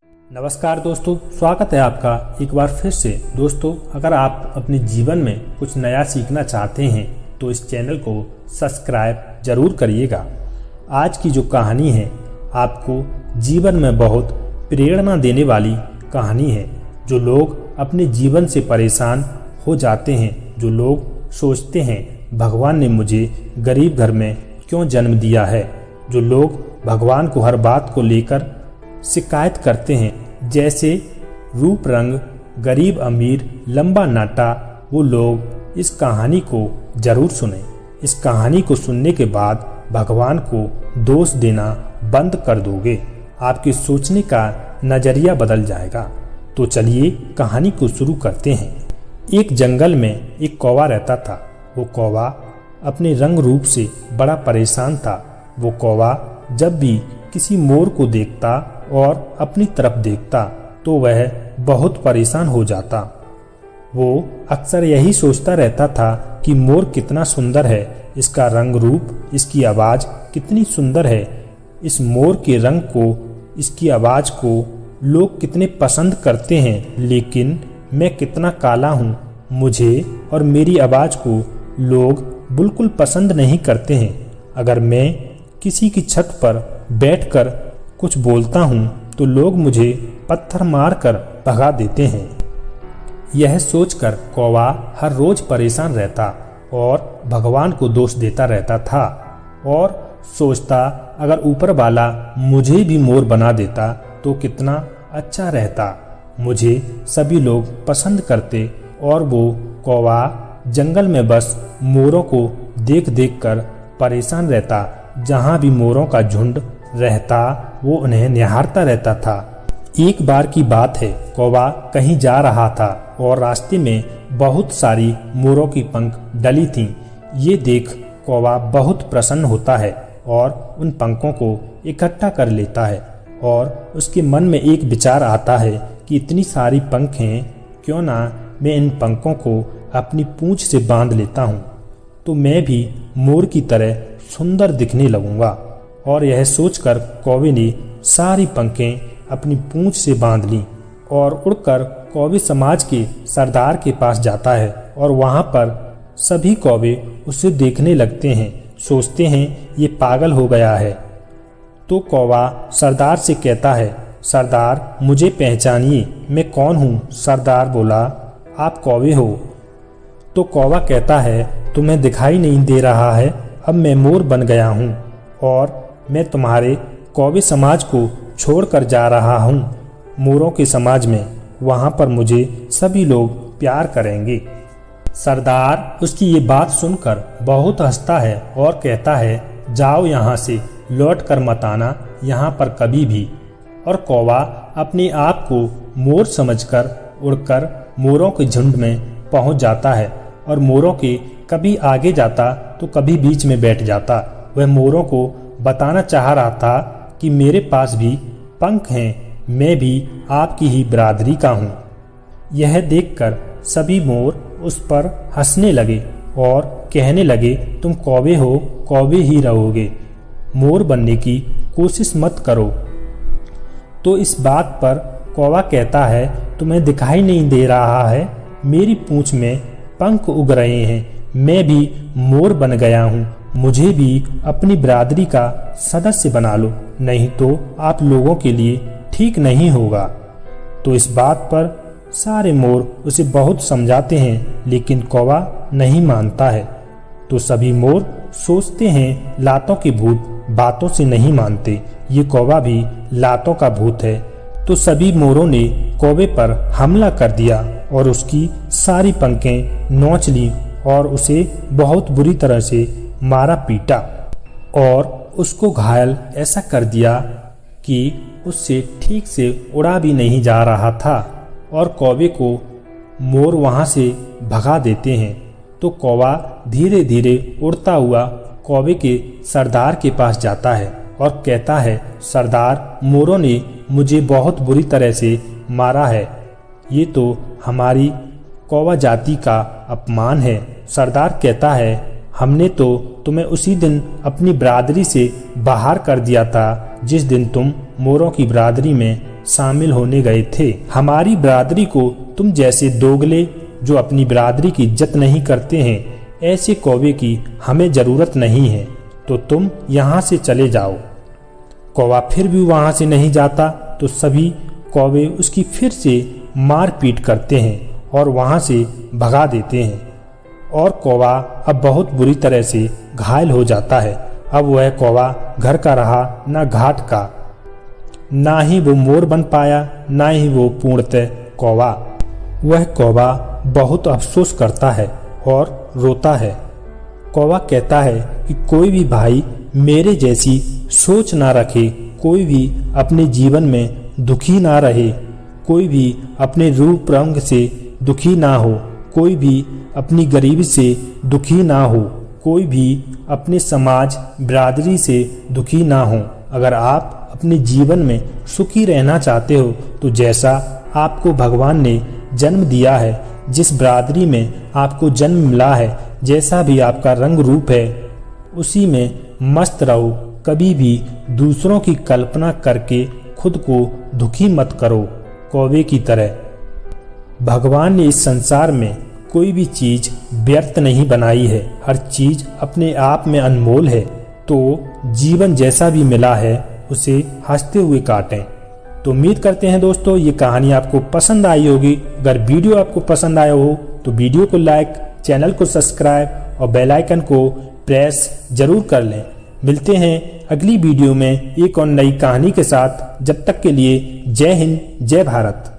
नमस्कार दोस्तों, स्वागत है आपका एक बार फिर से। दोस्तों, अगर आप अपने जीवन में कुछ नया सीखना चाहते हैं तो इस चैनल को सब्सक्राइब जरूर करिएगा। आज की जो कहानी है आपको जीवन में बहुत प्रेरणा देने वाली कहानी है। जो लोग अपने जीवन से परेशान हो जाते हैं, जो लोग सोचते हैं भगवान ने मुझे गरीब घर में क्यों जन्म दिया है, जो लोग भगवान को हर बात को लेकर शिकायत करते हैं, जैसे रूप रंग, गरीब अमीर, लंबा नाटा, वो लोग इस कहानी को जरूर सुने। इस कहानी को सुनने के बाद भगवान को दोष देना बंद कर दोगे, आपके सोचने का नजरिया बदल जाएगा। तो चलिए कहानी को शुरू करते हैं। एक जंगल में एक कौवा रहता था। वो कौवा अपने रंग रूप से बड़ा परेशान था। वो कौवा जब भी किसी मोर को देखता और अपनी तरफ देखता तो वह बहुत परेशान हो जाता। वो अक्सर यही सोचता रहता था कि मोर कितना सुंदर है, इसका रंग रूप, इसकी आवाज़ कितनी सुंदर है। इस मोर के रंग को, इसकी आवाज़ को लोग कितने पसंद करते हैं, लेकिन मैं कितना काला हूँ, मुझे और मेरी आवाज़ को लोग बिल्कुल पसंद नहीं करते हैं। अगर मैं किसी की छत पर बैठकर कुछ बोलता हूँ तो लोग मुझे पत्थर मारकर भगा देते हैं। यह सोचकर कौवा हर रोज परेशान रहता और भगवान को दोष देता रहता था और सोचता अगर ऊपर वाला मुझे भी मोर बना देता तो कितना अच्छा रहता, मुझे सभी लोग पसंद करते। और वो कौवा जंगल में बस मोरों को देख देख कर परेशान रहता। जहाँ भी मोरों का झुंड रहता वो उन्हें निहारता रहता था। एक बार की बात है, कौवा कहीं जा रहा था और रास्ते में बहुत सारी मोरों की पंख डली थीं। ये देख कौवा बहुत प्रसन्न होता है और उन पंखों को इकट्ठा कर लेता है और उसके मन में एक विचार आता है कि इतनी सारी पंख हैं, क्यों ना मैं इन पंखों को अपनी पूंछ से बांध लेता हूँ, तो मैं भी मोर की तरह सुंदर दिखने लगूंगा। और यह सोचकर कौवे ने सारी पंखें अपनी पूंछ से बांध लीं और उड़कर कौवे समाज के सरदार के पास जाता है और वहां पर सभी कौवे उसे देखने लगते हैं, सोचते हैं ये पागल हो गया है। तो कौवा सरदार से कहता है, सरदार मुझे पहचानिए, मैं कौन हूँ। सरदार बोला, आप कौवे हो। तो कौवा कहता है, तुम्हें दिखाई नहीं दे रहा है, अब मैं मोर बन गया हूँ और मैं तुम्हारे कौवे समाज को छोड़कर जा रहा हूँ मोरों के समाज में, वहाँ पर मुझे सभी लोग प्यार करेंगे। सरदार उसकी ये बात सुनकर बहुत हंसता है और कहता है, जाओ यहाँ से, लौट कर मत आना यहाँ पर कभी भी। और कौवा अपने आप को मोर समझकर उड़कर मोरों के झुंड में पहुँच जाता है और मोरों के कभी आगे जाता तो कभी बीच में बैठ जाता। वह मोरों को बताना चाह रहा था कि मेरे पास भी पंख हैं, मैं भी आपकी ही बिरादरी का हूँ। यह देखकर सभी मोर उस पर हंसने लगे और कहने लगे, तुम कौवे हो, कौवे ही रहोगे, मोर बनने की कोशिश मत करो। तो इस बात पर कौवा कहता है, तुम्हें दिखाई नहीं दे रहा है, मेरी पूंछ में पंख उग रहे हैं, मैं भी मोर बन गया हूँ, मुझे भी अपनी बिरादरी का सदस्य बना लो, नहीं तो आप लोगों के लिए ठीक नहीं होगा। तो इस बात पर सारे मोर उसे बहुत समझाते हैं, लेकिन कौवा नहीं मानता है। तो सभी मोर सोचते हैं लातों के भूत बातों से नहीं मानते, ये कौवा भी लातों का भूत है। तो सभी मोरों ने कौवे पर हमला कर दिया और उसकी सारी पंखें नोच ली और उसे बहुत बुरी तरह से मारा पीटा और उसको घायल ऐसा कर दिया कि उससे ठीक से उड़ा भी नहीं जा रहा था और कौवे को मोर वहां से भगा देते हैं। तो कौवा धीरे धीरे उड़ता हुआ कौवे के सरदार के पास जाता है और कहता है, सरदार मोरों ने मुझे बहुत बुरी तरह से मारा है, ये तो हमारी कौवा जाति का अपमान है। सरदार कहता है, हमने तो तुम्हें उसी दिन अपनी बिरादरी से बाहर कर दिया था जिस दिन तुम मोरों की बिरादरी में शामिल होने गए थे। हमारी बिरादरी को तुम जैसे दोगले जो अपनी बिरादरी की इज्जत नहीं करते हैं, ऐसे कौवे की हमें जरूरत नहीं है, तो तुम यहाँ से चले जाओ। कौवा फिर भी वहाँ से नहीं जाता तो सभी कौवे उसकी फिर से मारपीट करते हैं और वहाँ से भगा देते हैं और कौवा अब बहुत बुरी तरह से घायल हो जाता है। अब वह कौवा घर का रहा न घाट का, ना ही वो मोर बन पाया, ना ही वो पूर्णतः कौवा। वह कौवा बहुत अफसोस करता है और रोता है। कौवा कहता है कि कोई भी भाई मेरे जैसी सोच ना रखे, कोई भी अपने जीवन में दुखी ना रहे, कोई भी अपने रूप रंग से दुखी ना हो, कोई भी अपनी गरीबी से दुखी ना हो, कोई भी अपने समाज बिरादरी से दुखी ना हो। अगर आप अपने जीवन में सुखी रहना चाहते हो तो जैसा आपको भगवान ने जन्म दिया है, जिस बिरादरी में आपको जन्म मिला है, जैसा भी आपका रंग रूप है, उसी में मस्त रहो। कभी भी दूसरों की कल्पना करके खुद को दुखी मत करो। कौवे की तरह भगवान ने इस संसार में कोई भी चीज व्यर्थ नहीं बनाई है, हर चीज अपने आप में अनमोल है। तो जीवन जैसा भी मिला है उसे हंसते हुए काटें। तो उम्मीद करते हैं दोस्तों ये कहानी आपको पसंद आई होगी। अगर वीडियो आपको पसंद आया हो तो वीडियो को लाइक, चैनल को सब्सक्राइब और बेल आइकन को प्रेस जरूर कर लें। मिलते हैं अगली वीडियो में एक और नई कहानी के साथ। जब तक के लिए जय हिंद, जय भारत।